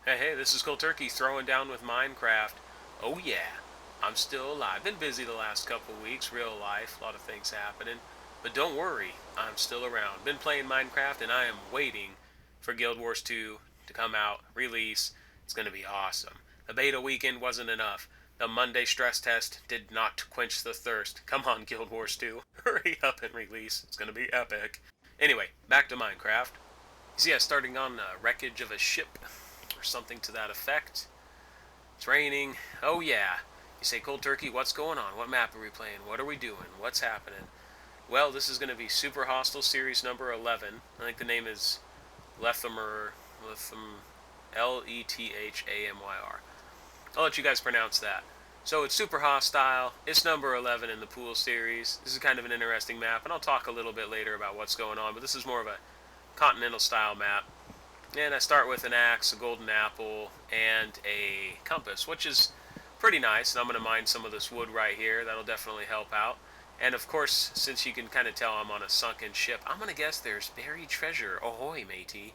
Hey, this is Cold Turkey throwing down with Minecraft. Oh yeah, I'm still alive. Been busy the last couple weeks, real life, a lot of things happening. But don't worry, I'm still around. Been playing Minecraft and I am waiting for Guild Wars 2 to come out, release. It's going to be awesome. The beta weekend wasn't enough. The Monday stress test did not quench the thirst. Come on, Guild Wars 2. Hurry up and release. It's going to be epic. Anyway, back to Minecraft. So yeah, starting on wreckage of a ship or something to that effect. It's raining. Oh yeah. You say, Cold Turkey, what's going on? What map are we playing? What are we doing? What's happening? Well, this is going to be Super Hostile Series number 11. I think the name is Lethamyr. Lethamyr. I'll let you guys pronounce that. So it's Super Hostile. It's number 11 in the pool series. This is kind of an interesting map, and I'll talk a little bit later about what's going on, but this is more of a continental style map. And I start with an axe, a golden apple, and a compass, which is pretty nice. And I'm going to mine some of this wood right here. That'll definitely help out. And of course, since you can kind of tell I'm on a sunken ship, I'm going to guess there's buried treasure. Ahoy, matey.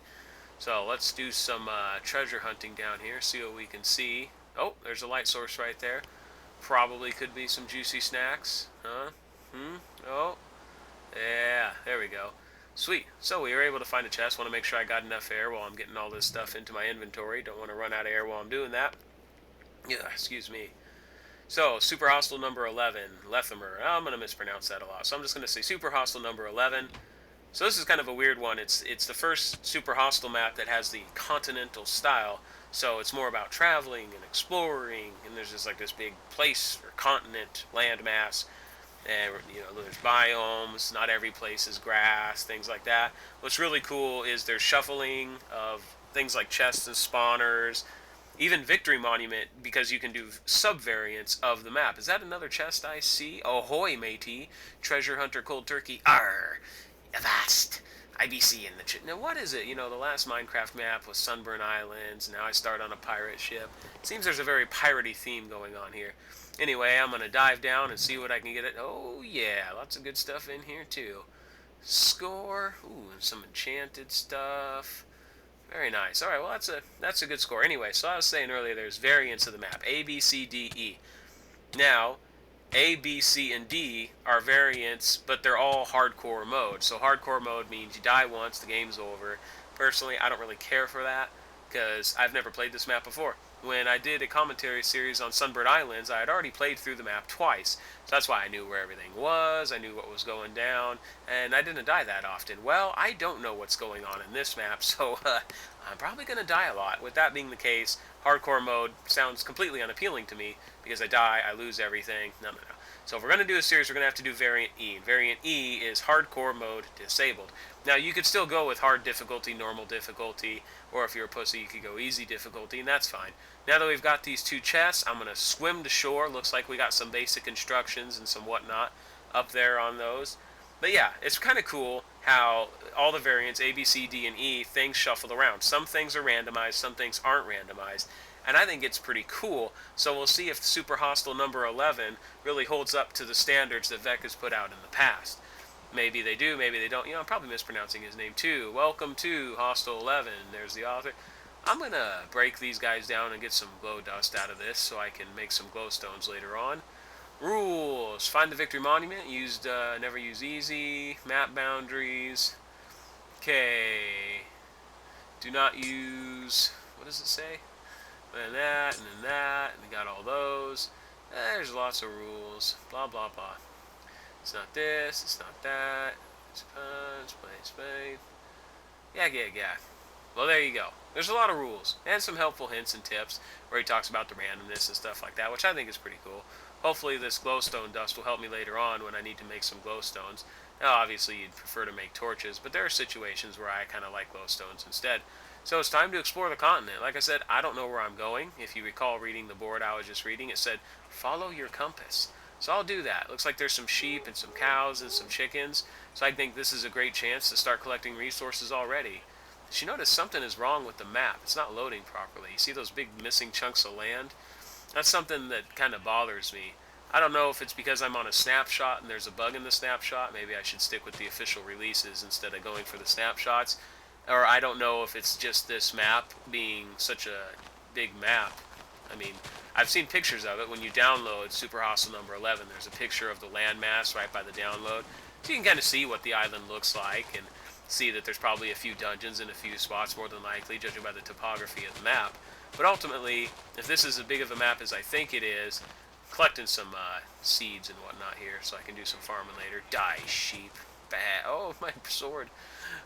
So let's do some treasure hunting down here, see what we can see. Oh, there's a light source right there. Probably could be some juicy snacks. Huh? Oh, yeah, there we go. Sweet. So we were able to find a chest. Want to make sure I got enough air while I'm getting all this stuff into my inventory. Don't want to run out of air while I'm doing that. Yeah, excuse me. So, Super Hostile number 11, Lethamyr. I'm going to mispronounce that a lot. So I'm just going to say Super Hostile number 11. So this is kind of a weird one. It's the first Super Hostile map that has the continental style. So it's more about traveling and exploring, and there's just like this big place or continent, landmass. And there's biomes. Not every place is grass, things like that. What's really cool is there's shuffling of things like chests and spawners, even Victory Monument, because you can do sub-variants of the map. Is that another chest I see? Ahoy, matey. Treasure Hunter Cold Turkey. Arr! Avast! IBC in the Now, what is it? The last Minecraft map was Sunburn Islands. Now I start on a pirate ship. It seems there's a very piratey theme going on here. Anyway, I'm going to dive down and see what I can get it. Oh, yeah, lots of good stuff in here, too. Score. Ooh, and some enchanted stuff. Very nice. All right, well, that's a good score. Anyway, so I was saying earlier there's variants of the map. A, B, C, D, E. Now, A, B, C, and D are variants, but they're all hardcore mode. So hardcore mode means you die once, the game's over. Personally, I don't really care for that because I've never played this map before. When I did a commentary series on Sunbird Islands, I had already played through the map twice. So that's why I knew where everything was, I knew what was going down, and I didn't die that often. Well, I don't know what's going on in this map, so I'm probably going to die a lot. With that being the case, hardcore mode sounds completely unappealing to me because I die, I lose everything. No. So if we're going to do a series, we're going to have to do Variant E. Variant E is hardcore mode disabled. Now, you could still go with hard difficulty, normal difficulty, or if you're a pussy, you could go easy difficulty, and that's fine. Now that we've got these two chests, I'm going to swim to shore. Looks like we got some basic instructions and some whatnot up there on those. But yeah, it's kind of cool how all the variants, A, B, C, D, and E, things shuffle around. Some things are randomized, some things aren't randomized. And I think it's pretty cool. So we'll see if Super Hostile number 11 really holds up to the standards that Vechs has put out in the past. Maybe they do, maybe they don't. I'm probably mispronouncing his name too. Welcome to Hostile 11. There's the author. I'm going to break these guys down and get some glow dust out of this so I can make some glowstones later on. Rules. Find the Victory Monument. Never use easy. Map boundaries. Okay. Do not use... What does it say? And then that, and we got all those. There's lots of rules. Blah, blah, blah. It's not this, it's not that. It's punch, play. Yeah. Well, there you go. There's a lot of rules, and some helpful hints and tips, where he talks about the randomness and stuff like that, which I think is pretty cool. Hopefully this glowstone dust will help me later on when I need to make some glowstones. Now, obviously, you'd prefer to make torches, but there are situations where I kind of like glowstones instead. So it's time to explore the continent. Like I said, I don't know where I'm going. If you recall reading the board I was just reading, it said, follow your compass. So I'll do that. Looks like there's some sheep and some cows and some chickens. So I think this is a great chance to start collecting resources already. Did you notice something is wrong with the map? It's not loading properly. You see those big missing chunks of land? That's something that kind of bothers me. I don't know if it's because I'm on a snapshot and there's a bug in the snapshot. Maybe I should stick with the official releases instead of going for the snapshots. Or I don't know if it's just this map being such a big map. I mean, I've seen pictures of it. When you download Super Hostile number 11, there's a picture of the landmass right by the download. So you can kind of see what the island looks like and see that there's probably a few dungeons in a few spots, more than likely, judging by the topography of the map. But ultimately, if this is as big of a map as I think it is, collecting some seeds and whatnot here so I can do some farming later. Die, sheep. Bad. Oh, my sword.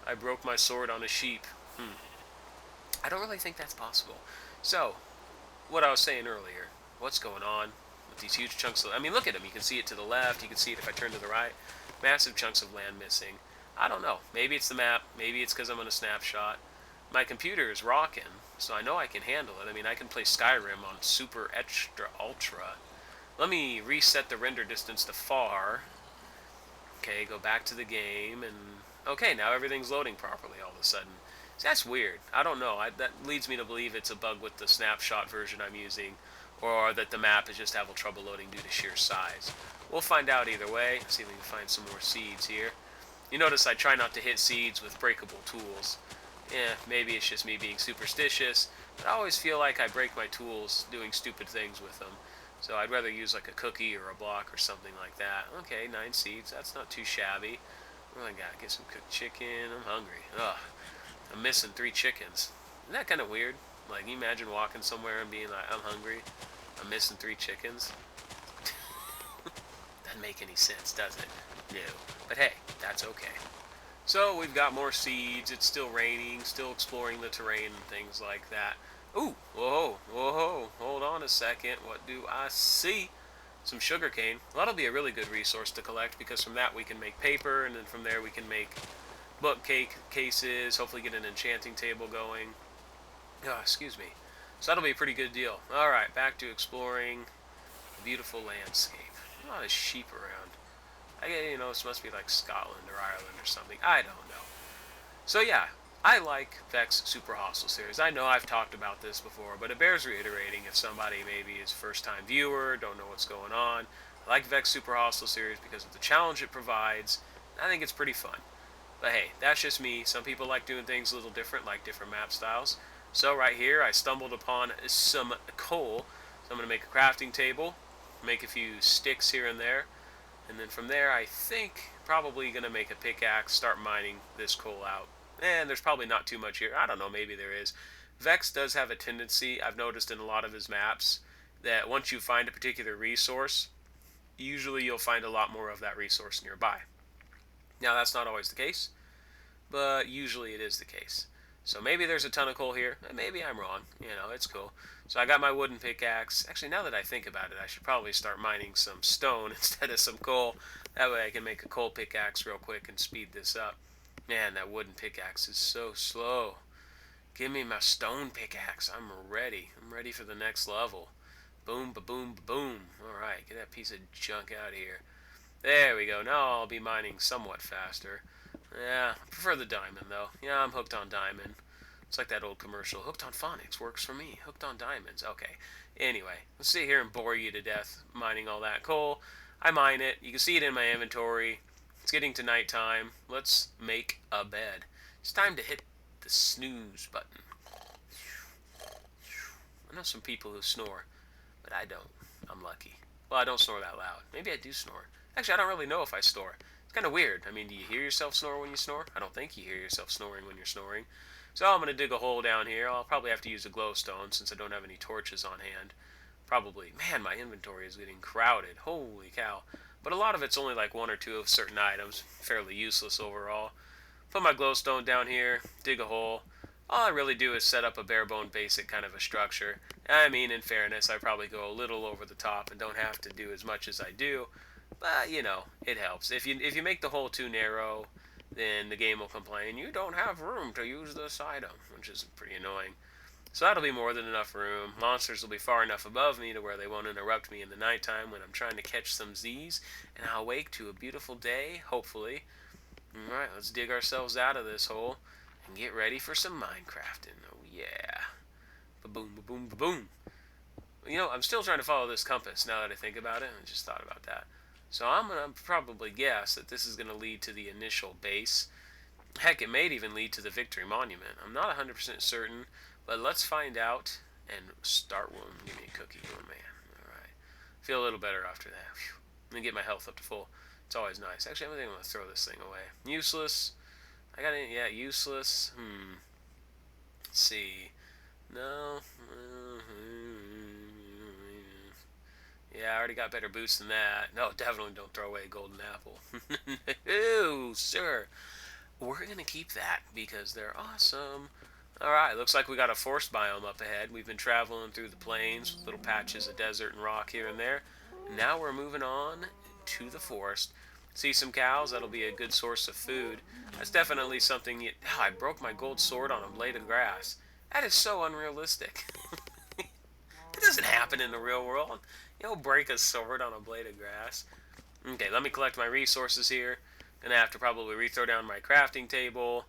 I broke my sword on a sheep. I don't really think that's possible. So, what I was saying earlier, what's going on with these huge chunks of... I mean, look at them. You can see it to the left. You can see it if I turn to the right. Massive chunks of land missing. I don't know. Maybe it's the map. Maybe it's because I'm on a snapshot. My computer is rocking, so I know I can handle it. I mean, I can play Skyrim on Super Extra Ultra. Let me reset the render distance to far. Okay, go back to the game, and... Okay, now everything's loading properly all of a sudden. See, that's weird. I don't know. That leads me to believe it's a bug with the snapshot version I'm using, or that the map is just having trouble loading due to sheer size. We'll find out either way. Let's see if we can find some more seeds here. You notice I try not to hit seeds with breakable tools. Yeah, maybe it's just me being superstitious, but I always feel like I break my tools doing stupid things with them. So I'd rather use like a cookie or a block or something like that. Okay, 9 seeds. That's not too shabby. Oh my god, get some cooked chicken. I'm hungry. Ugh. I'm missing 3 chickens. Isn't that kind of weird? Like, you imagine walking somewhere and being like, I'm hungry. I'm missing 3 chickens. Doesn't make any sense, does it? No. But hey, that's okay. So we've got more seeds. It's still raining. Still exploring the terrain and things like that. Ooh, whoa, whoa, hold on a second. What do I see? Some sugarcane. Well, that'll be a really good resource to collect because from that we can make paper, and then from there we can make cases, hopefully get an enchanting table going. Oh, excuse me. So that'll be a pretty good deal. Alright, back to exploring the beautiful landscape. A lot of sheep around. This must be like Scotland or Ireland or something. I don't know. So yeah, I like Vechs Super Hostile series. I know I've talked about this before, but it bears reiterating if somebody maybe is a first-time viewer, don't know what's going on. I like Vechs Super Hostile series because of the challenge it provides. I think it's pretty fun. But hey, that's just me. Some people like doing things a little different, like different map styles. So right here, I stumbled upon some coal. So I'm going to make a crafting table, make a few sticks here and there. And then from there, I think probably going to make a pickaxe, start mining this coal out. And there's probably not too much here. I don't know, maybe there is. Vechs does have a tendency, I've noticed in a lot of his maps, that once you find a particular resource, usually you'll find a lot more of that resource nearby. Now, that's not always the case, but usually it is the case. So maybe there's a ton of coal here, and maybe I'm wrong. It's cool. So I got my wooden pickaxe. Actually, now that I think about it, I should probably start mining some stone instead of some coal. That way I can make a coal pickaxe real quick and speed this up. Man, that wooden pickaxe is so slow. Give me my stone pickaxe. I'm ready. I'm ready for the next level. Boom, ba-boom, ba-boom. Alright, get that piece of junk out of here. There we go. Now I'll be mining somewhat faster. Yeah, I prefer the diamond, though. Yeah, I'm hooked on diamond. It's like that old commercial. Hooked on phonics works for me. Hooked on diamonds. Okay. Anyway, let's sit here and bore you to death mining all that coal. I mine it. You can see it in my inventory. It's getting to nighttime. Let's make a bed. It's time to hit the snooze button. I know some people who snore, but I don't. I'm lucky. Well, I don't snore that loud. Maybe I do snore. Actually, I don't really know if I snore. It's kind of weird. I mean, do you hear yourself snore when you snore? I don't think you hear yourself snoring when you're snoring. So I'm going to dig a hole down here. I'll probably have to use a glowstone since I don't have any torches on hand. Probably. Man, my inventory is getting crowded. Holy cow. But a lot of it's only like 1 or 2 of certain items. Fairly useless overall. Put my glowstone down here. Dig a hole. All I really do is set up a bare-bone basic kind of a structure. I mean, in fairness, I probably go a little over the top and don't have to do as much as I do. But, it helps. If you make the hole too narrow, then the game will complain, you don't have room to use this item, which is pretty annoying. So that'll be more than enough room. Monsters will be far enough above me to where they won't interrupt me in the nighttime when I'm trying to catch some Z's, and I'll wake to a beautiful day, hopefully. Alright, let's dig ourselves out of this hole and get ready for some Minecrafting. Oh yeah. Ba-boom, ba-boom, ba-boom. I'm still trying to follow this compass now that I think about it. I just thought about that. So I'm going to probably guess that this is going to lead to the initial base. Heck, it may even lead to the Victory Monument. I'm not 100% certain, but let's find out and start one. Give me a cookie, oh man. Alright. Feel a little better after that. Whew. Let me get my health up to full. It's always nice. Actually, I think I'm going to throw this thing away. Useless. I got it. Yeah, useless. Let's see. No. Yeah, I already got better boots than that. No, definitely don't throw away a golden apple. Ooh, sir. We're going to keep that because they're awesome. Alright, looks like we got a forest biome up ahead. We've been traveling through the plains, little patches of desert and rock here and there. Now we're moving on to the forest. See some cows? That'll be a good source of food. That's definitely something you... Oh, I broke my gold sword on a blade of grass. That is so unrealistic. It doesn't happen in the real world. You don't break a sword on a blade of grass. Okay, let me collect my resources here. Gonna have to probably re-throw down my crafting table.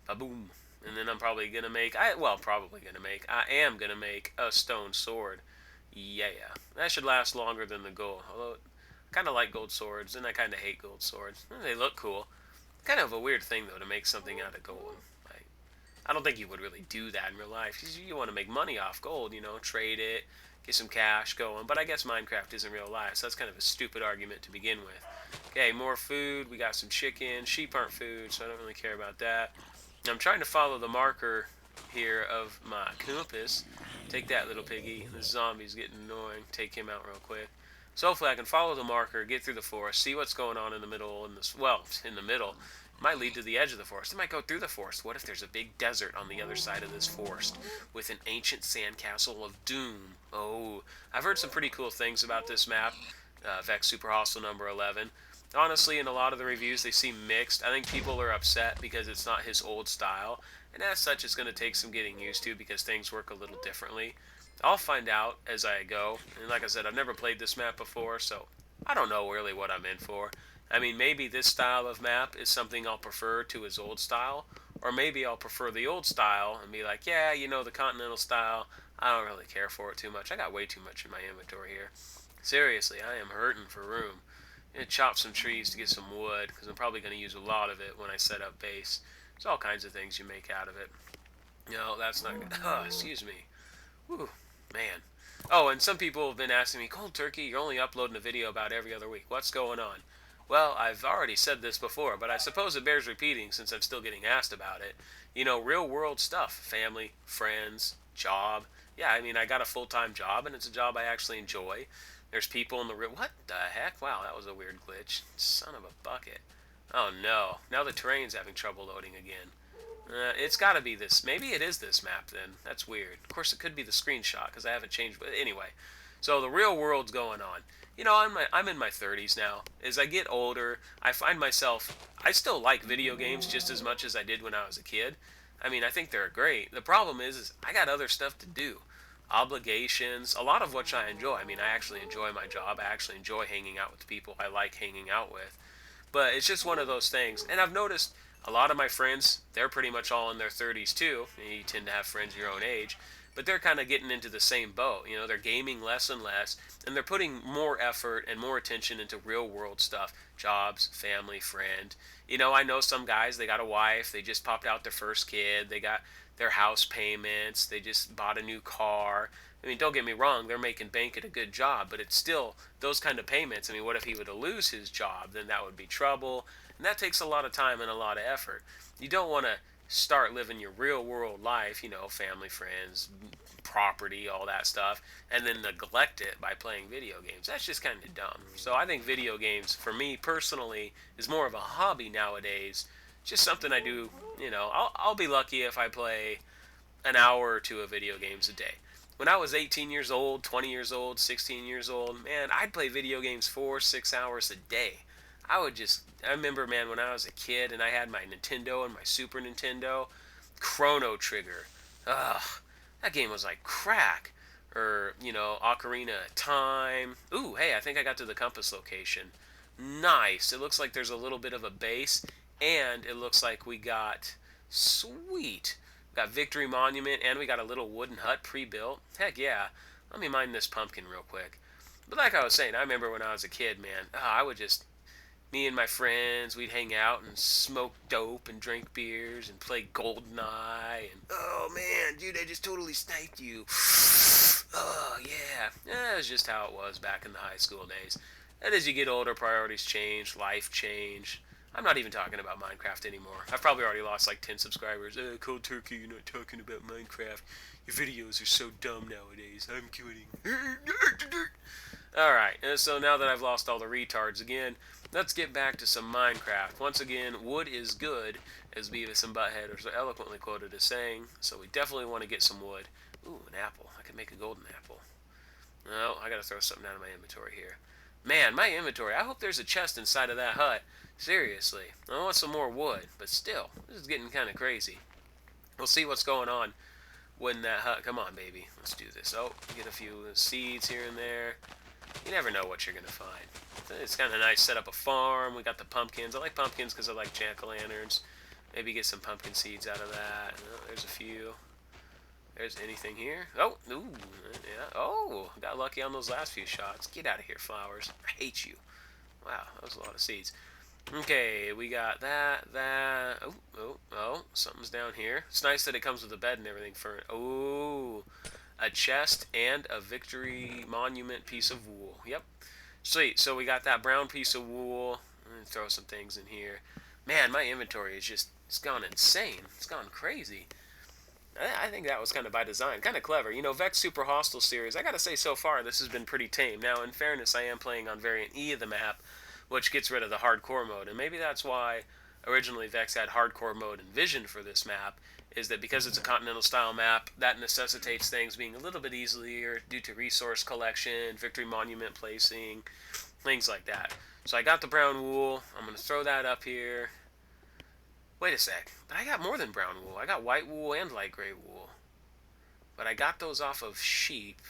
Ba-boom. And then I'm probably gonna make... I am gonna make a stone sword. Yeah. That should last longer than the gold. Although, I kind of like gold swords, and I kind of hate gold swords. They look cool. Kind of a weird thing, though, to make something out of gold. Like, I don't think you would really do that in real life. You want to make money off gold, trade it, get some cash going. But I guess Minecraft isn't real life, so that's kind of a stupid argument to begin with. Okay, more food. We got some chicken. Sheep aren't food, so I don't really care about that. I'm trying to follow the marker here of my compass. Take that, little piggy. This zombie's getting annoying. Take him out real quick. So hopefully I can follow the marker, get through the forest, see what's going on in the middle. In the middle. It might lead to the edge of the forest. It might go through the forest. What if there's a big desert on the other side of this forest with an ancient sandcastle of doom? Oh, I've heard some pretty cool things about this map, Vechs Super Hostile number 11. Honestly, in a lot of the reviews, they seem mixed. I think people are upset because it's not his old style, and as such, it's going to take some getting used to because things work a little differently. I'll find out as I go, and like I said, I've never played this map before, so I don't know really what I'm in for. I mean, maybe this style of map is something I'll prefer to his old style, or maybe I'll prefer the old style and be like, yeah, the Continental style, I don't really care for it too much. I got way too much in my inventory here. Seriously, I am hurting for room. I'm going to chop some trees to get some wood, because I'm probably going to use a lot of it when I set up base. There's all kinds of things you make out of it. No, that's not good. Oh, excuse me. Whew, man. Oh, and some people have been asking me, Cold Turkey, you're only uploading a video about every other week. What's going on? Well, I've already said this before, but I suppose it bears repeating since I'm still getting asked about it. Real world stuff. Family, friends, job. Yeah, I mean, I got a full-time job, and it's a job I actually enjoy. There's people in the real... What the heck? Wow, that was a weird glitch. Son of a bucket. Oh, no. Now the terrain's having trouble loading again. It's got to be this. Maybe it is this map, then. That's weird. Of course, it could be the screenshot, because I haven't changed... But anyway, so the real world's going on. I'm in my 30s now. As I get older, I find myself... I still like video games just as much as I did when I was a kid. I mean, I think they're great. The problem is I got other stuff to do. Obligations, a lot of which I enjoy. I mean, I actually enjoy my job. I actually enjoy hanging out with the people I like hanging out with. But it's just one of those things. And I've noticed a lot of my friends, they're pretty much all in their 30s too. You tend to have friends your own age. But they're kind of getting into the same boat. They're gaming less and less. And they're putting more effort and more attention into real world stuff. Jobs, family, friend. I know some guys, they got a wife. They just popped out their first kid. They got their house payments. They just bought a new car. I mean, don't get me wrong, they're making bank at a good job, but it's still those kind of payments. I mean, what if he were to lose his job? Then that would be trouble. And that takes a lot of time and a lot of effort. You don't want to start living your real world life, family, friends, property, all that stuff, and then neglect it by playing video games. That's just kind of dumb. So I think video games, for me personally, is more of a hobby nowadays. Just something I do, I'll be lucky if I play an hour or two of video games a day. When I was 18 years old, 20 years old, 16 years old, man, I'd play video games 4-6 hours a day. I remember, man, when I was a kid and I had my Nintendo and my Super Nintendo, Chrono Trigger. Ugh, that game was like crack. Or, Ocarina of Time. Ooh, hey, I think I got to the compass location. Nice. It looks like there's a little bit of a base, and it looks like we got... Sweet. We got Victory Monument, and we got a little wooden hut pre-built. Heck yeah. Let me mine this pumpkin real quick. But like I was saying, I remember when I was a kid, man, I would just... Me and my friends, we'd hang out and smoke dope and drink beers and play GoldenEye. And oh man, dude, I just totally sniped you. Oh yeah, that was just how it was back in the high school days. And as you get older, priorities change, life change. I'm not even talking about Minecraft anymore. I've probably already lost like 10 subscribers. Cold turkey, you're not talking about Minecraft. Your videos are so dumb nowadays. I'm kidding. Alright, so now that I've lost all the retards again, let's get back to some Minecraft. Once again, wood is good, as Beavis and Butthead are so eloquently quoted as saying, so we definitely want to get some wood. Ooh, an apple. I could make a golden apple. No, I gotta throw something out of my inventory here. Man, my inventory. I hope there's a chest inside of that hut. Seriously. I want some more wood, but still, this is getting kind of crazy. We'll see what's going on when that hut... Come on, baby. Let's do this. Oh, get a few seeds here and there. You never know what you're going to find. It's kind of nice to set up a farm. We got the pumpkins. I like pumpkins because I like jack-o'-lanterns. Maybe get some pumpkin seeds out of that. Oh, there's a few. There's anything here. Oh, ooh, yeah. Oh, got lucky on those last few shots. Get out of here, flowers. I hate you. Wow, that was a lot of seeds. Okay, we got that. Oh, something's down here. It's nice that it comes with a bed and everything for... Oh, a chest and a victory monument piece of wool. Yep. Sweet. So we got that brown piece of wool. I'm going to throw some things in here. Man, my inventory is just... It's gone insane. It's gone crazy. I think that was kind of by design. Kind of clever. You know, Vechs Super Hostile series, I gotta say so far this has been pretty tame. Now, in fairness, I am playing on variant E of the map, which gets rid of the hardcore mode. And maybe that's why originally Vechs had hardcore mode envisioned for this map, is that because it's a continental style map, that necessitates things being a little bit easier due to resource collection, victory monument placing, things like that. So I got the brown wool. I'm going to throw that up here. Wait a sec, but I got more than brown wool. I got white wool and light gray wool. But I got those off of sheep.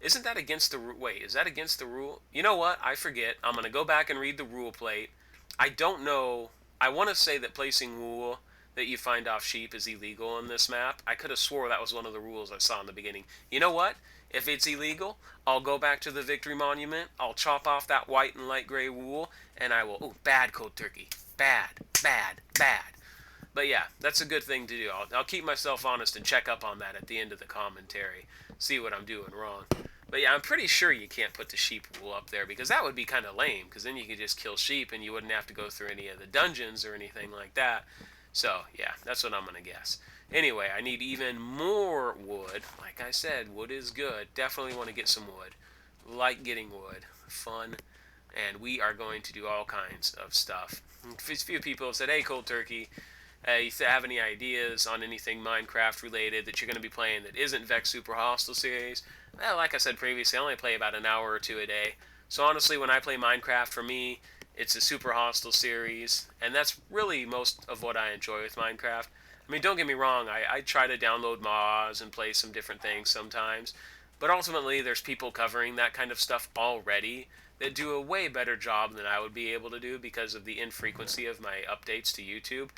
Isn't that against the... Wait, is that against the rule? You know what? I forget. I'm going to go back and read the rule plate. I don't know. I want to say that placing wool that you find off sheep is illegal in this map. I could have swore that was one of the rules I saw in the beginning. You know what? If it's illegal, I'll go back to the victory monument. I'll chop off that white and light gray wool, and I will... Oh, bad cold turkey. Bad, bad, bad. But yeah, that's a good thing to do. I'll keep myself honest and check up on that at the end of the commentary. See what I'm doing wrong. But yeah, I'm pretty sure you can't put the sheep wool up there because that would be kind of lame. Because then you could just kill sheep and you wouldn't have to go through any of the dungeons or anything like that. So yeah, that's what I'm going to guess. Anyway, I need even more wood. Like I said, wood is good. Definitely want to get some wood. Like getting wood. Fun. And we are going to do all kinds of stuff. A few people have said, hey, Cold Turkey, you have any ideas on anything Minecraft related that you're going to be playing that isn't Vechs Super Hostile series? Well, like I said previously, I only play about an hour or two a day. So honestly, when I play Minecraft, for me, it's a Super Hostile series. And that's really most of what I enjoy with Minecraft. I mean, don't get me wrong, I try to download mods and play some different things sometimes. But ultimately, there's people covering that kind of stuff already that do a way better job than I would be able to do because of the infrequency of my updates to YouTube.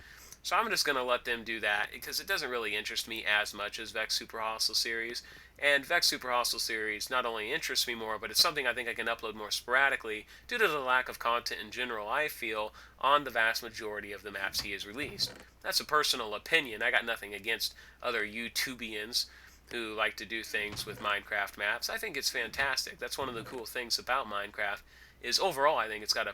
So I'm just going to let them do that because it doesn't really interest me as much as Vechs Super Hostile series. And Vechs Super Hostile series not only interests me more, but it's something I think I can upload more sporadically due to the lack of content in general, I feel, on the vast majority of the maps he has released. That's a personal opinion. I got nothing against other YouTubians who like to do things with Minecraft maps. I think it's fantastic. That's one of the cool things about Minecraft is overall I think it's got a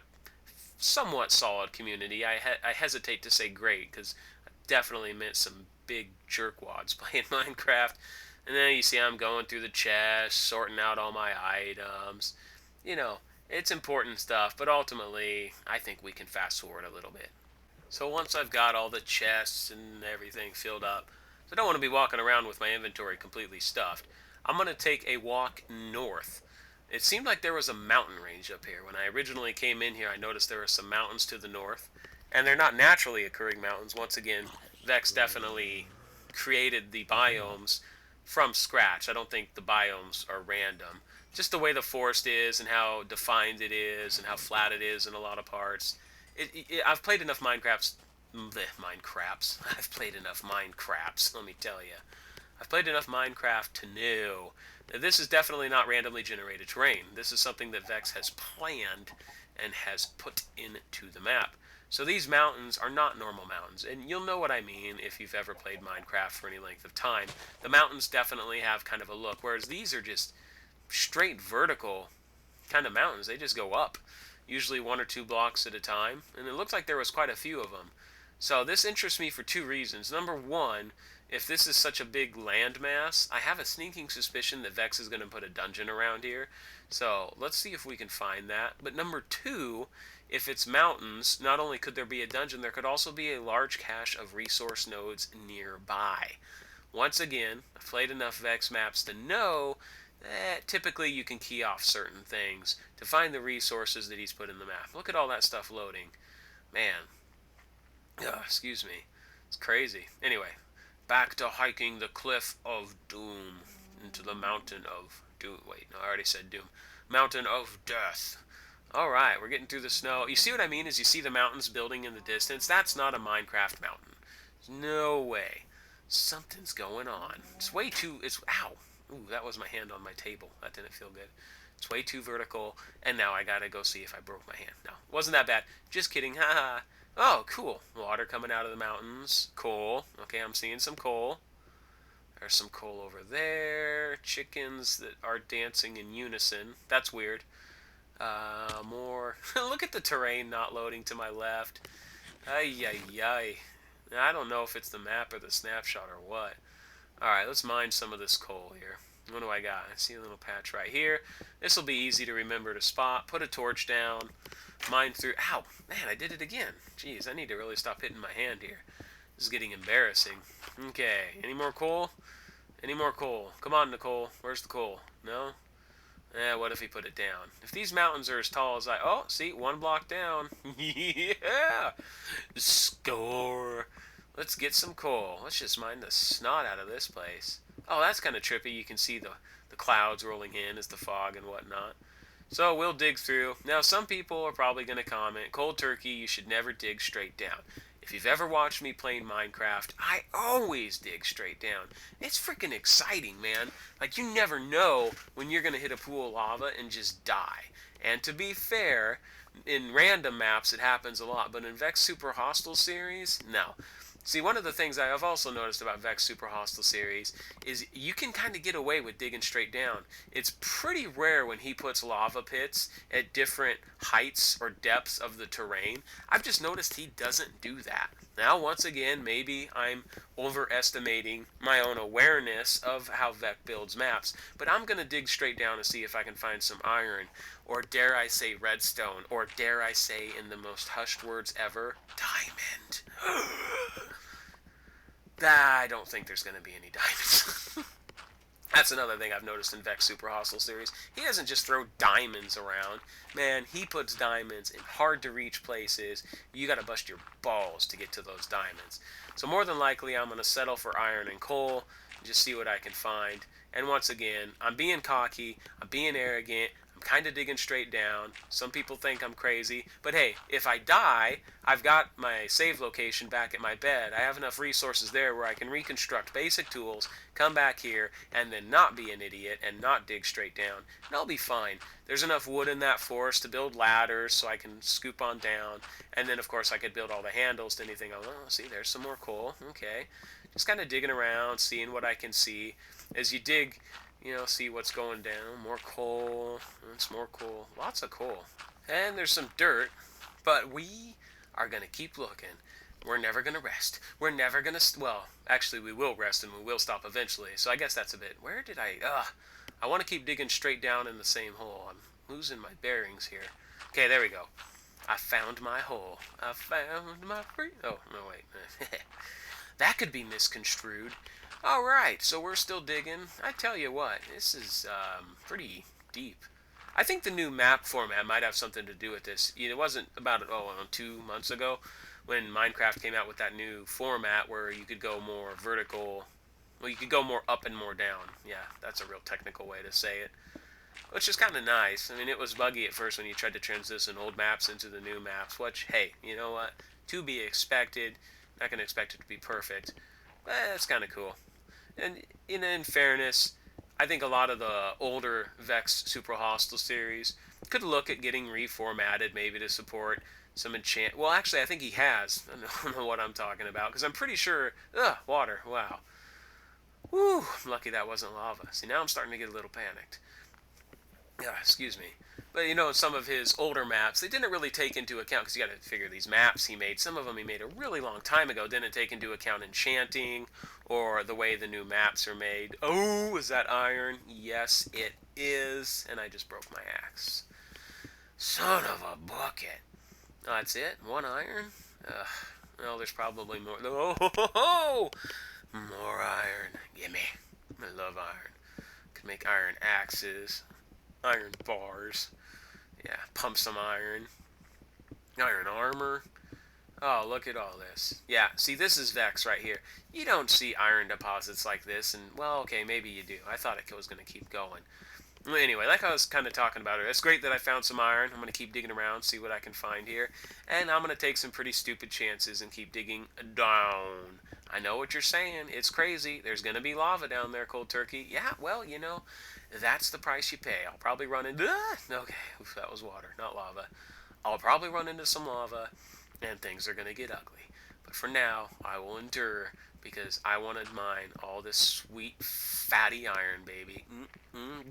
somewhat solid community. I hesitate to say great because I definitely met some big jerkwads playing Minecraft. And then you see I'm going through the chest, sorting out all my items. You know, it's important stuff, but ultimately I think we can fast forward a little bit. So once I've got all the chests and everything filled up, so I don't want to be walking around with my inventory completely stuffed, I'm going to take a walk north. It seemed like there was a mountain range up here. When I originally came in here, I noticed there were some mountains to the north. And they're not naturally occurring mountains. Once again, Vechs definitely created the biomes from scratch. I don't think the biomes are random. Just the way the forest is and how defined it is and how flat it is in a lot of parts. I've played enough Minecrafts. I've played enough Minecrafts, let me tell you. I've played enough Minecraft to know that this is definitely not randomly generated terrain. This is something that Vechs has planned and has put into the map. So these mountains are not normal mountains, and you'll know what I mean if you've ever played Minecraft for any length of time. The mountains definitely have kind of a look, whereas these are just straight vertical kind of mountains. They just go up, usually 1 or 2 blocks at a time, and it looked like there was quite a few of them. So this interests me for 2 reasons. Number one, if this is such a big landmass, I have a sneaking suspicion that Vechs is going to put a dungeon around here. So let's see if we can find that. But number two, if it's mountains, not only could there be a dungeon, there could also be a large cache of resource nodes nearby. Once again, I've played enough Vechs maps to know that typically you can key off certain things to find the resources that he's put in the map. Look at all that stuff loading. Man. Excuse me. It's crazy. Anyway, back to hiking the cliff of doom into the mountain of doom. Wait, no, I already said doom. Mountain of death. Alright, we're getting through the snow. You see what I mean? Is you see the mountains building in the distance? That's not a Minecraft mountain. There's no way. Something's going on. It's way too... Ow. Ooh, that was my hand on my table. That didn't feel good. It's way too vertical, and now I gotta go see if I broke my hand. No, wasn't that bad. Just kidding. Haha. Oh, cool. Water coming out of the mountains. Coal. Okay, I'm seeing some coal. There's some coal over there. Chickens that are dancing in unison. That's weird. More. Look at the terrain not loading to my left. Ay, ay, ay. I don't know if it's the map or the snapshot or what. Alright, let's mine some of this coal here. What do I got? I see a little patch right here. This will be easy to remember to spot. Put a torch down. Mine through... Ow! Man, I did it again. Jeez, I need to really stop hitting my hand here. This is getting embarrassing. Okay, any more coal? Any more coal? Come on, Nicole. Where's the coal? No? What if he put it down? If these mountains are as tall as I... Oh, see, 1 block down. Yeah! Score! Let's get some coal. Let's just mine the snot out of this place. Oh, that's kind of trippy. You can see the clouds rolling in as the fog and whatnot. So we'll dig through. Now, some people are probably going to comment, cold turkey, you should never dig straight down. If you've ever watched me playing Minecraft, I always dig straight down. It's freaking exciting, man. Like, you never know when you're going to hit a pool of lava and just die. And to be fair, in random maps it happens a lot, but in Vechs Super Hostile series, no. See, one of the things I have also noticed about Vechs Super Hostile series is you can kind of get away with digging straight down. It's pretty rare when he puts lava pits at different heights or depths of the terrain. I've just noticed he doesn't do that. Now, once again, maybe I'm overestimating my own awareness of how Vechs builds maps, but I'm going to dig straight down and see if I can find some iron, or dare I say redstone, or dare I say, in the most hushed words ever, diamond. I don't think there's going to be any diamonds. That's another thing I've noticed in Vechs Super Hostile series. He doesn't just throw diamonds around. Man, he puts diamonds in hard-to-reach places. You got to bust your balls to get to those diamonds. So more than likely, I'm going to settle for iron and coal and just see what I can find. And once again, I'm being cocky. I'm being arrogant. I'm kind of digging straight down. Some people think I'm crazy. But hey, if I die, I've got my save location back at my bed. I have enough resources there where I can reconstruct basic tools, come back here, and then not be an idiot and not dig straight down. And I'll be fine. There's enough wood in that forest to build ladders so I can scoop on down. And then, of course, I could build all the handles to anything. Oh, see, there's some more coal. Okay. Just kind of digging around, seeing what I can see. As you dig, you know, see what's going down. More coal. It's more coal. Lots of coal. And there's some dirt. But we are going to keep looking. We're never going to rest. We're never going to... Well, actually, we will rest and we will stop eventually. So I guess that's a bit... Where did I... I want to keep digging straight down in the same hole. I'm losing my bearings here. Okay, there we go. I found my hole. I found my free... Oh, no, wait. That could be misconstrued. Alright, so we're still digging. I tell you what, this is pretty deep. I think the new map format might have something to do with this. It wasn't about 2 months ago when Minecraft came out with that new format where you could go more vertical. Well, you could go more up and more down. Yeah, that's a real technical way to say it. Which is kind of nice. I mean, it was buggy at first when you tried to transition old maps into the new maps, which, hey, you know what? To be expected. Not going to expect it to be perfect. But it's kind of cool. And in fairness, I think a lot of the older Vechs Super Hostile series Could look at getting reformatted maybe to support some enchant. Well, actually, I think he has. I don't know what I'm talking about because I'm pretty sure. Ugh, water. Wow. Whew. I'm lucky that wasn't lava. See, now I'm starting to get a little panicked. Yeah, excuse me. But you know, some of his older maps, they didn't really take into account, because you got to figure these maps he made, some of them he made a really long time ago, didn't take into account enchanting or the way the new maps are made. Oh, is that iron? Yes, it is. And I just broke my axe. Son of a bucket. Oh, that's it? One iron? Ugh. Well, there's probably more. Oh, more iron. Gimme. I love iron. Could make iron axes, iron bars. Yeah, pump some iron. Iron armor. Oh, look at all this. Yeah, see, this is Vechs right here. You don't see iron deposits like this, and, well, okay, maybe you do. I thought it was going to keep going. Anyway, like I was kind of talking about it, it's great that I found some iron. I'm going to keep digging around, see what I can find here. And I'm going to take some pretty stupid chances and keep digging down. I know what you're saying. It's crazy. There's going to be lava down there, Cold Turkey. Yeah, well, you know, that's the price you pay. I'll probably run into... Okay, oof, that was water, not lava. I'll probably run into some lava, and things are going to get ugly. But for now, I will endure, because I want to mine all this sweet, fatty iron, baby.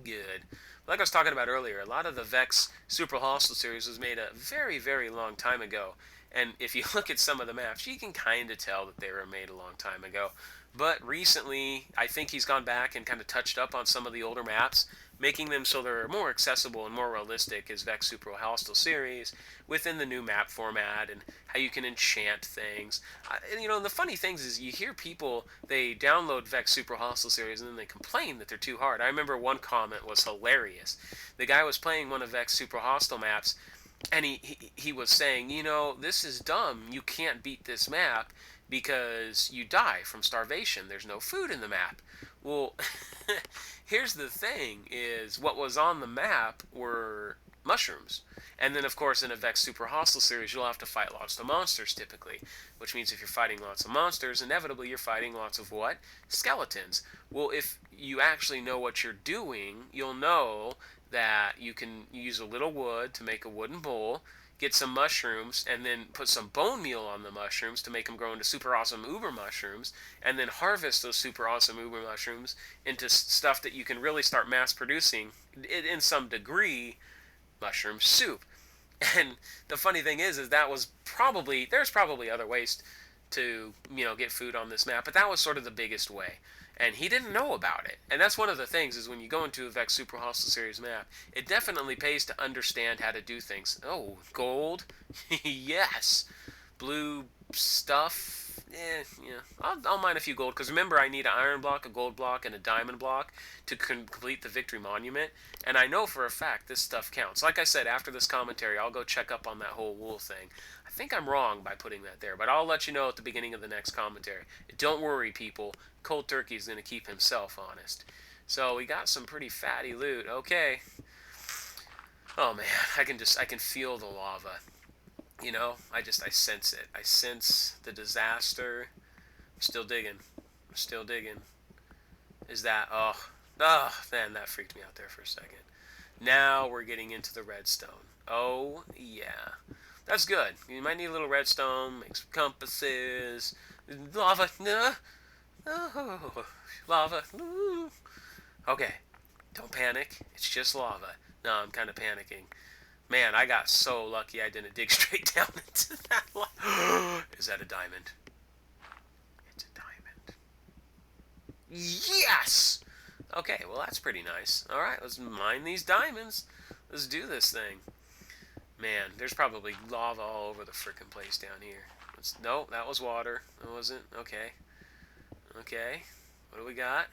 Good. Like I was talking about earlier, a lot of the Vechs Super Hostile series was made a very, very long time ago. And if you look at some of the maps, you can kind of tell that they were made a long time ago. But recently, I think he's gone back and kind of touched up on some of the older maps, making them so they're more accessible and more realistic as Vechs Super Hostile series within the new map format and how you can enchant things. And, you know, the funny things is you hear people, they download Vechs Super Hostile series and then they complain that they're too hard. I remember one comment was hilarious. The guy was playing one of Vechs Super Hostile maps, and he was saying, you know, this is dumb. You can't beat this map because you die from starvation. There's no food in the map. Well, here's the thing, is what was on the map were mushrooms. And then, of course, in a Vechs Super Hostile series, you'll have to fight lots of monsters, typically. Which means if you're fighting lots of monsters, inevitably you're fighting lots of what? Skeletons. Well, if you actually know what you're doing, you'll know that you can use a little wood to make a wooden bowl, get some mushrooms, and then put some bone meal on the mushrooms to make them grow into super awesome uber mushrooms, and then harvest those super awesome uber mushrooms into stuff that you can really start mass producing, in some degree, mushroom soup. And the funny thing is that was probably, there's probably other ways to, you know, get food on this map, but that was sort of the biggest way. And he didn't know about it. And that's one of the things, is when you go into a Vechs Super Hostile Series map, it definitely pays to understand how to do things. Oh, gold? Yes. Blue stuff? Yeah. I'll mine a few gold, because remember, I need an iron block, a gold block, and a diamond block to complete the Victory Monument. And I know for a fact this stuff counts. Like I said, after this commentary, I'll go check up on that whole wool thing. I think I'm wrong by putting that there, but I'll let you know at the beginning of the next commentary. Don't worry, people. Cold Turkey's going to keep himself honest. So we got some pretty fatty loot. Okay. Oh man, I can feel the lava. You know, I sense it. I sense the disaster. I'm still digging. I'm still digging. Is that, oh, man, that freaked me out there for a second. Now we're getting into the redstone. Oh, yeah. That's good. You might need a little redstone, make some compasses. Lava, no. Oh, lava. Ooh. Okay, don't panic. It's just lava. No, I'm kind of panicking. Man, I got so lucky I didn't dig straight down into that lava. Is that a diamond? It's a diamond. Yes! Okay, well, that's pretty nice. Alright, let's mine these diamonds. Let's do this thing. Man, there's probably lava all over the frickin' place down here. No, that was water. It wasn't. Okay. Okay. What do we got?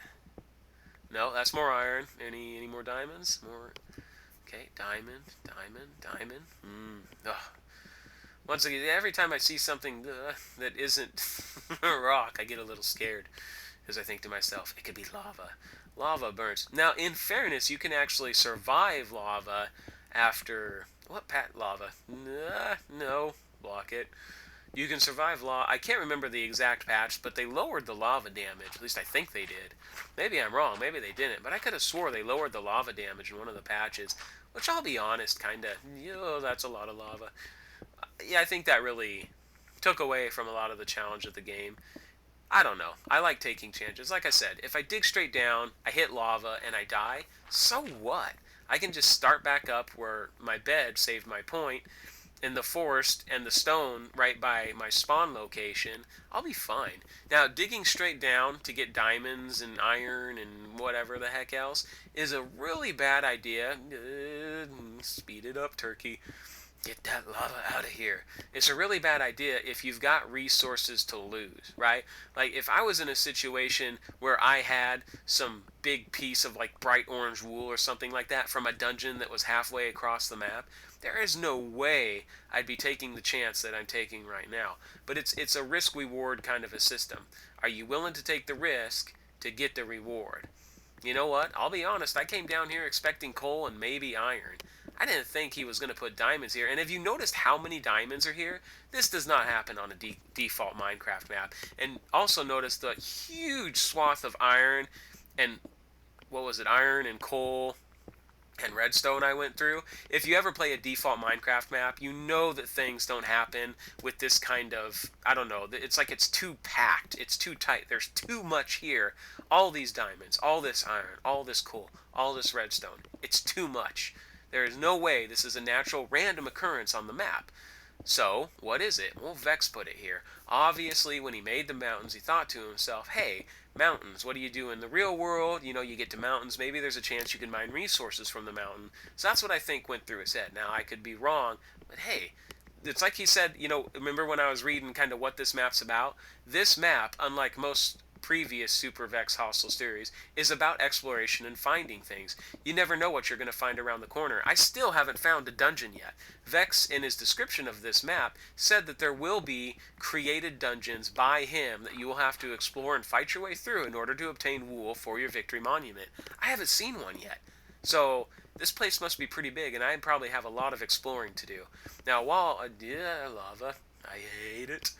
No, that's more iron. Any more diamonds? More. Okay, diamond, diamond, diamond. Ugh. Once again, every time I see something that isn't rock, I get a little scared, because I think to myself, it could be lava. Lava burns. Now, in fairness, you can actually survive lava after... What lava? No, block it. You can survive lava. I can't remember the exact patch, but they lowered the lava damage. At least I think they did. Maybe I'm wrong. Maybe they didn't. But I could have swore they lowered the lava damage in one of the patches. which I'll be honest, kind of, that's a lot of lava. Yeah, I think that really took away from a lot of the challenge of the game. I don't know. I like taking chances. Like I said, if I dig straight down, I hit lava, and I die, so what? I can just start back up where my bed saved my point, in the forest and the stone right by my spawn location. I'll be fine. Now, digging straight down to get diamonds and iron and whatever the heck else is a really bad idea. Speed it up, turkey. Get that lava out of here. It's a really bad idea if you've got resources to lose, right? Like, if I was in a situation where I had some big piece of, like, bright orange wool or something like that from a dungeon that was halfway across the map, there is no way I'd be taking the chance that I'm taking right now. But it's a risk-reward kind of a system. Are you willing to take the risk to get the reward? You know what? I'll be honest, I came down here expecting coal and maybe iron. I didn't think he was going to put diamonds here. And have you noticed how many diamonds are here? This does not happen on a default Minecraft map. And also notice the huge swath of iron and, what was it, iron and coal and redstone I went through. If you ever play a default Minecraft map, you know that things don't happen with this kind of, I don't know, it's like it's too packed, it's too tight, there's too much here. All these diamonds, all this iron, all this coal, all this redstone, it's too much. There is no way this is a natural random occurrence on the map. So, what is it? Well, Vechs put it here. Obviously, when he made the mountains, he thought to himself, hey, mountains, what do you do in the real world? You know, you get to mountains, maybe there's a chance you can mine resources from the mountain. So that's what I think went through his head. Now, I could be wrong, but hey, it's like he said, remember when I was reading kind of what this map's about? This map, unlike most previous Super Vechs Hostile series, is about exploration and finding things. You never know what you're going to find around the corner. I still haven't found a dungeon yet. Vechs, in his description of this map, said that there will be created dungeons by him that you will have to explore and fight your way through in order to obtain wool for your victory monument. I haven't seen one yet. So, this place must be pretty big, and I probably have a lot of exploring to do. Now, lava, I hate it.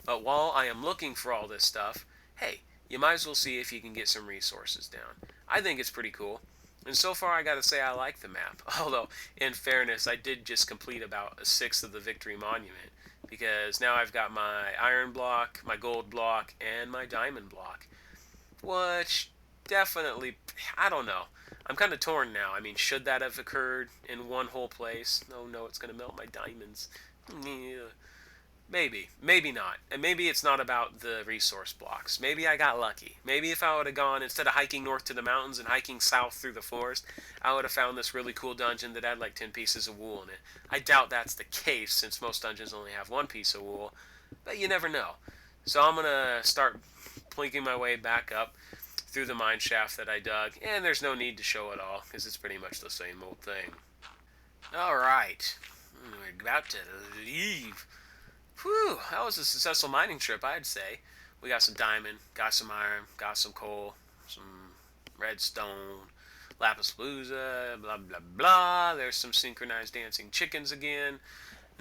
But while I am looking for all this stuff, hey, you might as well see if you can get some resources down. I think it's pretty cool. And so far, I gotta say I like the map. Although, in fairness, I did just complete about a sixth of the Victory Monument. Because now I've got my iron block, my gold block, and my diamond block. Which definitely, I don't know. I'm kind of torn now. I mean, should that have occurred in one whole place? Oh no, it's gonna melt my diamonds. Maybe. Maybe not. And maybe it's not about the resource blocks. Maybe I got lucky. Maybe if I would have gone, instead of hiking north to the mountains and hiking south through the forest, I would have found this really cool dungeon that had like 10 pieces of wool in it. I doubt that's the case, since most dungeons only have one piece of wool. But you never know. So I'm going to start plinking my way back up through the mine shaft that I dug. And there's no need to show it all, because it's pretty much the same old thing. Alright. We're about to leave. Whew, that was a successful mining trip, I'd say. We got some diamond, got some iron, got some coal, some redstone, lapis lazuli, blah blah blah. There's some synchronized dancing chickens again.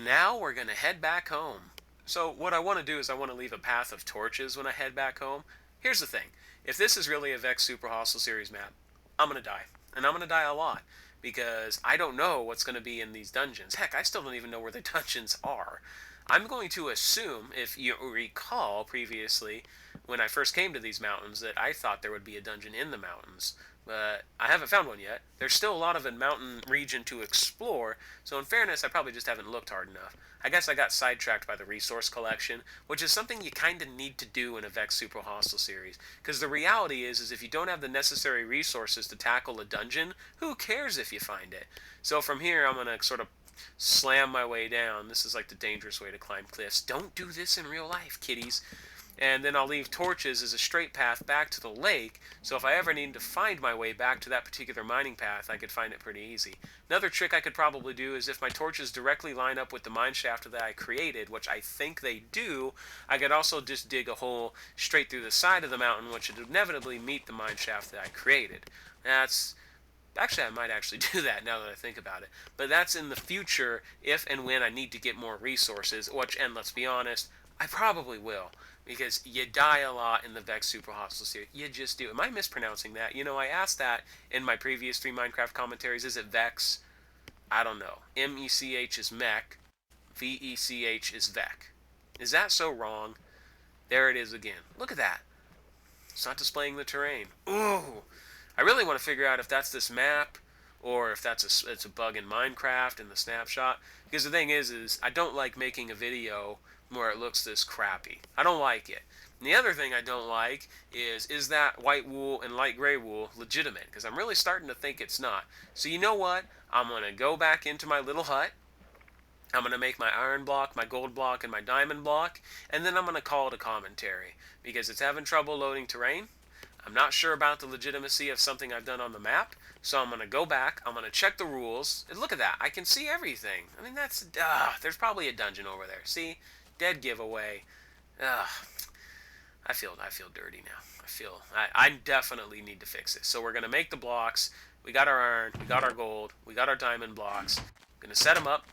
Now we're gonna head back home. So what I want to do is I want to leave a path of torches when I head back home. Here's the thing. If this is really a Vechs Super Hostile series map, I'm gonna die. And I'm gonna die a lot. Because I don't know what's going to be in these dungeons. Heck, I still don't even know where the dungeons are. I'm going to assume, if you recall previously, when I first came to these mountains, that I thought there would be a dungeon in the mountains. But I haven't found one yet. There's still a lot of a mountain region to explore, so in fairness, I probably just haven't looked hard enough. I guess I got sidetracked by the resource collection, which is something you kind of need to do in a Vechs Super Hostile series. Because the reality is if you don't have the necessary resources to tackle a dungeon, who cares if you find it? So from here, I'm going to sort of slam my way down. This is like the dangerous way to climb cliffs. Don't do this in real life, kiddies. And then I'll leave torches as a straight path back to the lake, so if I ever need to find my way back to that particular mining path, I could find it pretty easy. Another trick I could probably do is if my torches directly line up with the mine shaft that I created, which I think they do, I could also just dig a hole straight through the side of the mountain, which would inevitably meet the mine shaft that I created. Actually, I might actually do that now that I think about it. But that's in the future, if and when I need to get more resources, and let's be honest, I probably will. Because you die a lot in the Vechs Super Hostile series. You just do. Am I mispronouncing that? I asked that in my previous 3 Minecraft commentaries. Is it Vechs? I don't know. M-E-C-H is mech. V-E-C-H is Vech. Is that so wrong? There it is again. Look at that. It's not displaying the terrain. Ooh. I really want to figure out if that's this map or if it's a bug in Minecraft in the snapshot. Because the thing is I don't like making a video where it looks this crappy. I don't like it. And the other thing I don't like is that white wool and light gray wool legitimate? Because I'm really starting to think it's not. So you know what? I'm going to go back into my little hut. I'm going to make my iron block, my gold block, and my diamond block, and then I'm going to call it a commentary, because it's having trouble loading terrain. I'm not sure about the legitimacy of something I've done on the map, so I'm going to go back, I'm going to check the rules, and look at that, I can see everything. I mean, there's probably a dungeon over there. See? Dead giveaway. I feel dirty now. I definitely need to fix this. So we're going to make the blocks. We got our iron, we got our gold, we got our diamond blocks. I'm going to set them up,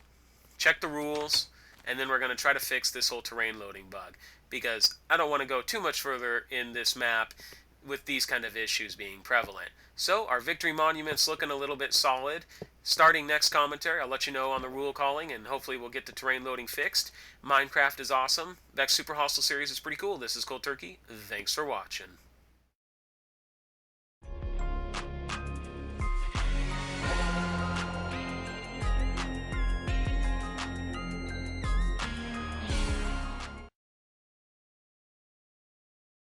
check the rules, and then we're going to try to fix this whole terrain loading bug, because I don't want to go too much further in this map with these kind of issues being prevalent. So our victory monument's looking a little bit solid. Starting next commentary, I'll let you know on the rule calling, and hopefully we'll get the terrain loading fixed. Minecraft is awesome. Vechs Super Hostile series is pretty cool. This is Cold Turkey. Thanks for watching.